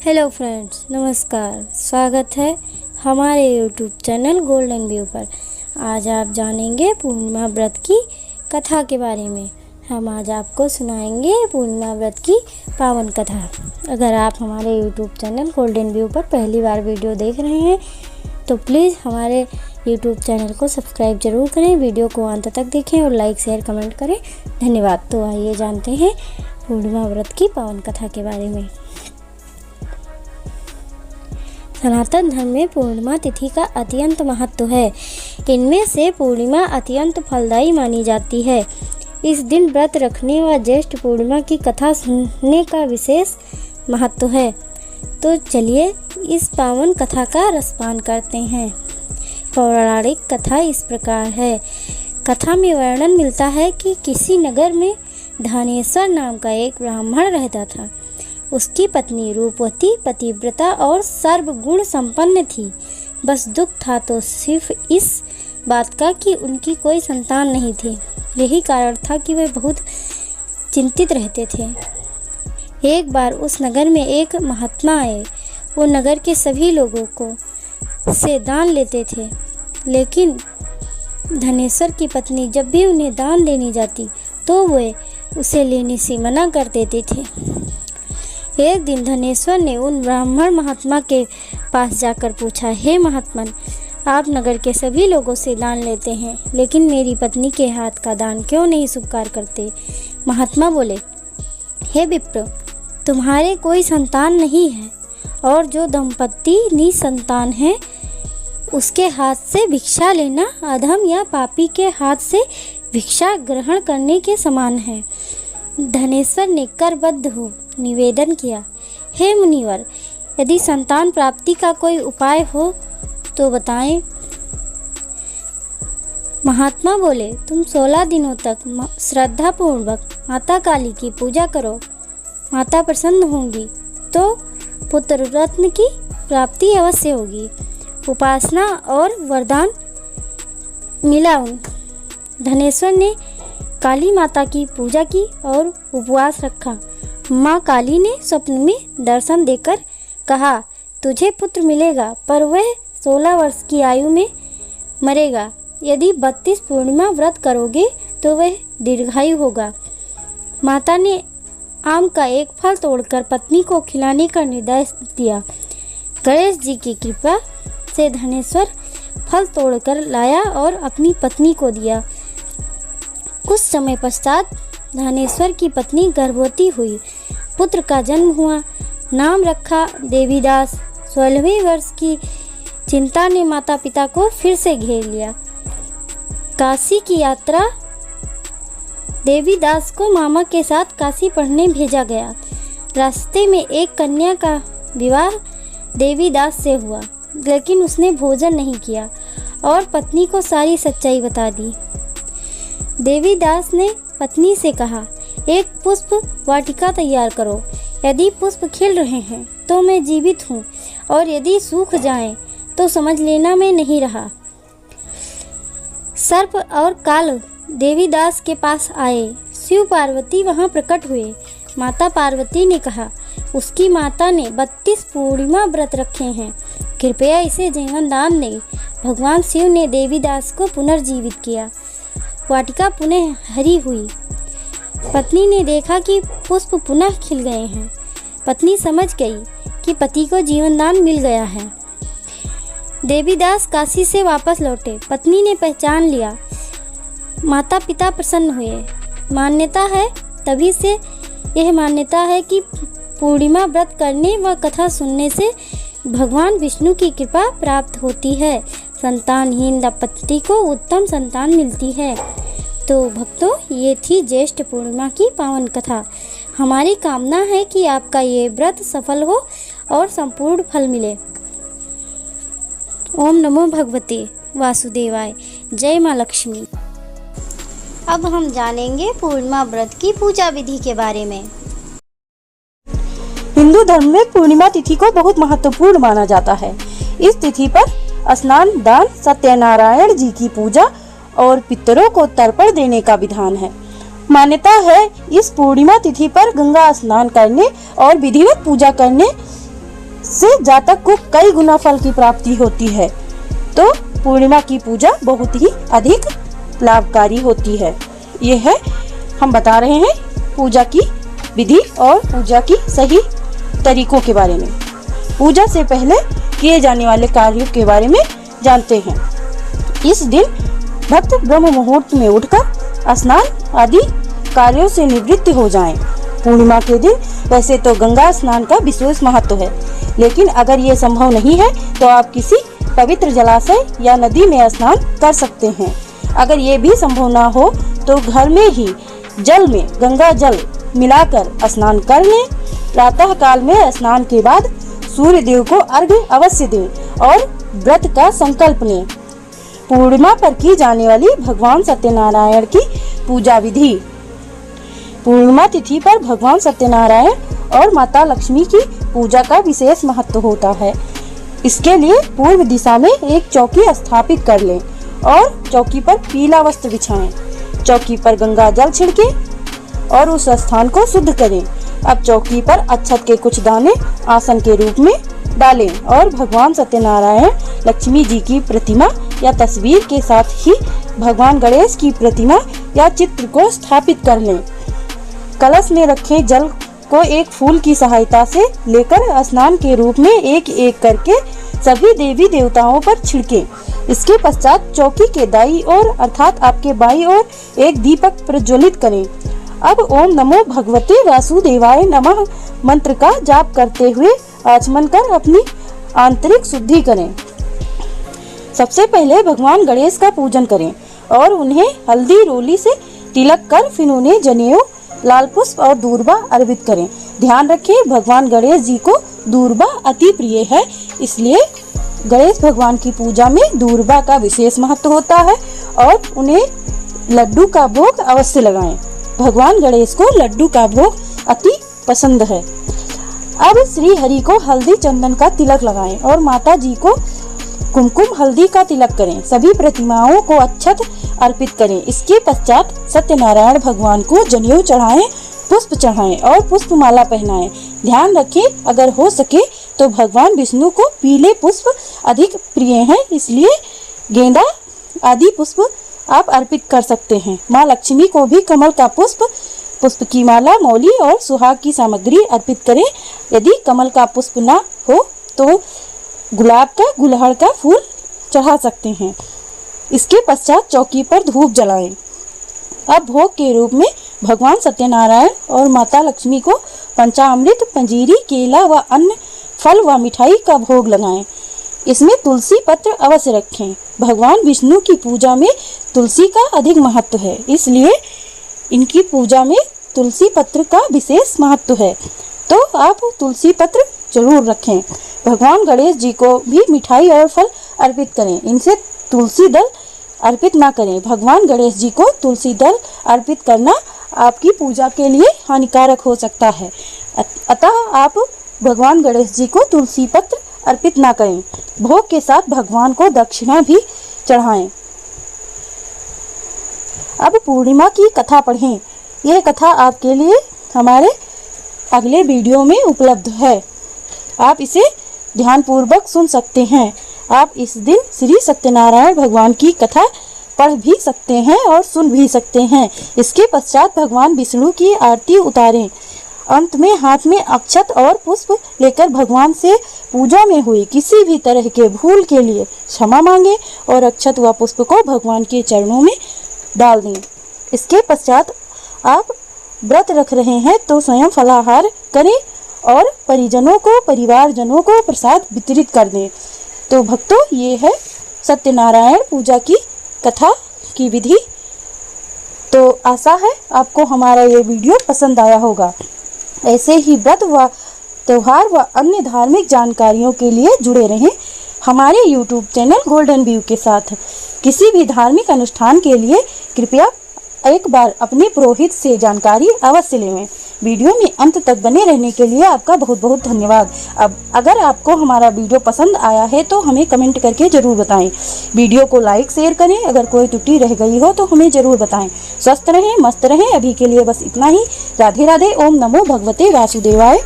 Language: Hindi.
हेलो फ्रेंड्स, नमस्कार। स्वागत है हमारे यूट्यूब चैनल गोल्डन व्यू पर। आज आप जानेंगे पूर्णिमा व्रत की कथा के बारे में। हम आज आपको सुनाएंगे पूर्णिमा व्रत की पावन कथा। अगर आप हमारे यूट्यूब चैनल गोल्डन व्यू पर पहली बार वीडियो देख रहे हैं तो प्लीज़ हमारे यूट्यूब चैनल को सब्सक्राइब जरूर करें, वीडियो को अंत तक देखें और लाइक शेयर कमेंट करें। धन्यवाद। तो आइए जानते हैं पूर्णिमा व्रत की पावन कथा के बारे में। सनातन धर्म में पूर्णिमा तिथि का अत्यंत महत्व है। इनमें से पूर्णिमा अत्यंत फलदायी मानी जाती है। इस दिन व्रत रखने व ज्येष्ठ पूर्णिमा की कथा सुनने का विशेष महत्व है। तो चलिए इस पावन कथा का रसपान करते हैं। पौराणिक कथा इस प्रकार है। कथा में वर्णन मिलता है कि किसी नगर में धनेश्वर नाम का एक ब्राह्मण रहता था। उसकी पत्नी रूपवती, पतिव्रता और सर्वगुण संपन्न थी। बस दुख था तो सिर्फ इस बात का कि उनकी कोई संतान नहीं थी। यही कारण था कि वे बहुत चिंतित रहते थे। एक बार उस नगर में एक महात्मा आए। वो नगर के सभी लोगों को से दान लेते थे, लेकिन धनेश्वर की पत्नी जब भी उन्हें दान देनी जाती तो वे उसे लेने से मना कर देते थे। एक दिन धनेश्वर ने उन ब्राह्मण महात्मा के पास जाकर पूछा, हे महात्मन, आप नगर के सभी लोगों से दान लेते हैं, लेकिन मेरी पत्नी के हाथ का दान क्यों नहीं स्वीकार करते? महात्मा बोले, हे विप्र, तुम्हारे कोई संतान नहीं है और जो दंपत्ति निसंतान है उसके हाथ से भिक्षा लेना अधम या पापी के हाथ से भिक्षा ग्रहण करने के समान है। धनेश्वर ने करबद्ध हो निवेदन किया, हे मुनिवर, यदि संतान प्राप्ति का कोई उपाय हो तो बताएं। महात्मा बोले, तुम 16 दिनों तक श्रद्धा पूर्वक माता काली की पूजा करो। माता प्रसन्न होंगी तो पुत्र रत्न की प्राप्ति अवश्य होगी। उपासना और वरदान मिला। धनेश्वर ने काली माता की पूजा की और उपवास रखा। माँ काली ने स्वप्न में दर्शन देकर कहा, तुझे पुत्र मिलेगा, पर वह 16 वर्ष की आयु में मरेगा। यदि 32 पूर्णिमा व्रत करोगे तो वह दीर्घायु होगा। माता ने आम का एक फल तोड़कर पत्नी को खिलाने का निर्देश दिया। गणेश जी की कृपा से धनेश्वर फल तोड़कर लाया और अपनी पत्नी को दिया। कुछ समय पश्चात धनेश्वर की पत्नी गर्भवती हुई। पुत्र का जन्म हुआ। नाम रखा देवीदास। 16वें वर्ष की चिंता ने माता पिता को फिर से घेर लिया। काशी की यात्रा। देवीदास को मामा के साथ काशी पढ़ने भेजा गया। रास्ते में एक कन्या का विवाह देवीदास से हुआ, लेकिन उसने भोजन नहीं किया और पत्नी को सारी सच्चाई बता दी। देवीदास ने पत्नी से कहा, एक पुष्प वाटिका तैयार करो। यदि पुष्प खिल रहे हैं तो मैं जीवित हूँ और यदि सूख जाएं तो समझ लेना मैं नहीं रहा। सर्प और काल देवीदास के पास आए। शिव पार्वती वहाँ प्रकट हुए। माता पार्वती ने कहा, उसकी माता ने 32 पूर्णिमा व्रत रखे हैं, कृपया इसे जीवन दान दें। भगवान शिव ने देवीदास को पुनर्जीवित किया। वाटिका पुनः हरी हुई। पत्नी ने देखा कि पुष्प पुनः खिल गए हैं। पत्नी समझ गई कि पति को जीवन दान मिल गया है। देवीदास काशी से वापस लौटे। पत्नी ने पहचान लिया। माता पिता प्रसन्न हुए। मान्यता है, तभी से यह मान्यता है कि पूर्णिमा व्रत करने व कथा सुनने से भगवान विष्णु की कृपा प्राप्त होती है। संतानहीन दंपति को उत्तम संतान मिलती है। तो भक्तों, ये थी ज्येष्ठ पूर्णिमा की पावन कथा। हमारी कामना है कि आपका ये व्रत सफल हो और संपूर्ण फल मिले। ओम नमो भगवते वासुदेवाय। जय माँ लक्ष्मी। अब हम जानेंगे पूर्णिमा व्रत की पूजा विधि के बारे में। हिंदू धर्म में पूर्णिमा तिथि को बहुत महत्वपूर्ण माना जाता है। इस तिथि पर स्नान, दान, सत्यनारायण जी की पूजा और पितरों को तर्पण देने का विधान है। मान्यता है इस पूर्णिमा तिथि पर गंगा स्नान करने और विधिवत पूजा करने से जातक को कई गुना फल की प्राप्ति होती है। तो पूर्णिमा की पूजा बहुत ही अधिक लाभकारी होती है। ये है हम बता रहे हैं पूजा की विधि और पूजा की सही तरीकों के बारे में। पूजा से पहले किए जाने वाले कार्यों के बारे में जानते हैं। इस दिन भक्त ब्रह्म मुहूर्त में उठकर स्नान आदि कार्यों से निवृत्त हो जाएं। पूर्णिमा के दिन वैसे तो गंगा स्नान का विशेष महत्व है, लेकिन अगर ये संभव नहीं है तो आप किसी पवित्र जलाशय या नदी में स्नान कर सकते हैं। अगर ये भी संभव ना हो तो घर में ही जल में गंगा जल मिलाकर स्नान कर लें। प्रातः काल में स्नान के बाद सूर्य देव को अर्घ्य अवश्य दें और व्रत का संकल्प लें। पूर्णिमा पर की जाने वाली भगवान सत्यनारायण की पूजा विधि। पूर्णिमा तिथि पर भगवान सत्यनारायण और माता लक्ष्मी की पूजा का विशेष महत्व होता है। इसके लिए पूर्व दिशा में एक चौकी स्थापित कर लें और चौकी पर पीला वस्त्र बिछाएं। चौकी पर गंगा जल छिड़कें और उस स्थान को शुद्ध करें। अब चौकी पर अक्षत के कुछ दाने आसन के रूप में डालें और भगवान सत्यनारायण, लक्ष्मी जी की प्रतिमा या तस्वीर के साथ ही भगवान गणेश की प्रतिमा या चित्र को स्थापित कर लें। कलश में रखे जल को एक फूल की सहायता से लेकर स्नान के रूप में एक एक करके सभी देवी देवताओं पर छिड़कें। इसके पश्चात चौकी के दाईं ओर अर्थात आपके बाईं ओर एक दीपक प्रज्वलित करें। अब ओम नमो भगवते वासुदेवाय नमः मंत्र का जाप करते हुए आचमन कर अपनी आंतरिक शुद्धि करें। सबसे पहले भगवान गणेश का पूजन करें और उन्हें हल्दी रोली से तिलक कर फिर उन्हें जनेऊ, लाल पुष्प और दूर्वा अर्पित करें। ध्यान रखें भगवान गणेश जी को दूर्वा अति प्रिय है, इसलिए गणेश भगवान की पूजा में दूर्वा का विशेष महत्व होता है और उन्हें लड्डू का भोग अवश्य लगाएं। भगवान गणेश को लड्डू का भोग अति पसंद है। अब श्री हरि को हल्दी चंदन का तिलक लगाएं और माता जी को कुमकुम हल्दी का तिलक करें। सभी प्रतिमाओं को अक्षत अर्पित करें। इसके पश्चात सत्यनारायण भगवान को जनेऊ चढ़ाएं, पुष्प चढ़ाएं और पुष्पमाला पहनाएं। ध्यान रखें अगर हो सके तो भगवान विष्णु को पीले पुष्प अधिक प्रिय हैं, इसलिए गेंदा आदि पुष्प आप अर्पित कर सकते हैं। माँ लक्ष्मी को भी कमल का पुष्प, पुष्प की माला, मौली और सुहाग की सामग्री अर्पित करें। यदि कमल का पुष्प ना हो तो गुलाब का, गुलहड़ का फूल चढ़ा सकते हैं। इसके पश्चात चौकी पर धूप जलाएं। अब भोग के रूप में भगवान सत्यनारायण और माता लक्ष्मी को पंचामृत, पंजीरी, केला व अन्य फल व मिठाई का भोग लगाएं। इसमें तुलसी पत्र अवश्य रखें। भगवान विष्णु की पूजा में तुलसी का अधिक महत्व है, इसलिए इनकी पूजा में तुलसी पत्र का विशेष महत्व है, तो आप तुलसी पत्र जरूर रखें। भगवान गणेश जी को भी मिठाई और फल अर्पित करें। इनसे तुलसी दल अर्पित ना करें। भगवान गणेश जी को तुलसी दल अर्पित करना आपकी पूजा के लिए हानिकारक हो सकता है, अतः आप भगवान गणेश जी को तुलसी पत्र अर्पित ना करें। भोग के साथ भगवान को दक्षिणा भी चढ़ाएं। अब पूर्णिमा की कथा पढ़ें। यह कथा आपके लिए हमारे अगले वीडियो में उपलब्ध है, आप इसे ध्यानपूर्वक सुन सकते हैं। आप इस दिन श्री सत्यनारायण भगवान की कथा पढ़ भी सकते हैं और सुन भी सकते हैं। इसके पश्चात भगवान विष्णु की आरती उतारें। अंत में हाथ में अक्षत और पुष्प लेकर भगवान से पूजा में हुई किसी भी तरह के भूल के लिए क्षमा मांगे और अक्षत व पुष्प को भगवान के चरणों में डाल दें। इसके पश्चात आप व्रत रख रहे हैं तो स्वयं फलाहार करें और परिजनों को, परिवारजनों को प्रसाद वितरित कर दें। तो भक्तों, ये है सत्यनारायण पूजा की कथा की विधि। तो आशा है आपको हमारा ये वीडियो पसंद आया होगा। ऐसे ही व्रत व त्यौहार व अन्य धार्मिक जानकारियों के लिए जुड़े रहें हमारे YouTube चैनल गोल्डन व्यू के साथ। किसी भी धार्मिक अनुष्ठान के लिए कृपया एक बार अपने पुरोहित से जानकारी अवश्य लें। वीडियो में अंत तक बने रहने के लिए आपका बहुत बहुत धन्यवाद। अब अगर आपको हमारा वीडियो पसंद आया है तो हमें कमेंट करके ज़रूर बताएं। वीडियो को लाइक शेयर करें। अगर कोई त्रुटि रह गई हो तो हमें ज़रूर बताएं। स्वस्थ रहें, मस्त रहें। अभी के लिए बस इतना ही। राधे राधे। ओम नमो भगवते वासुदेवाय।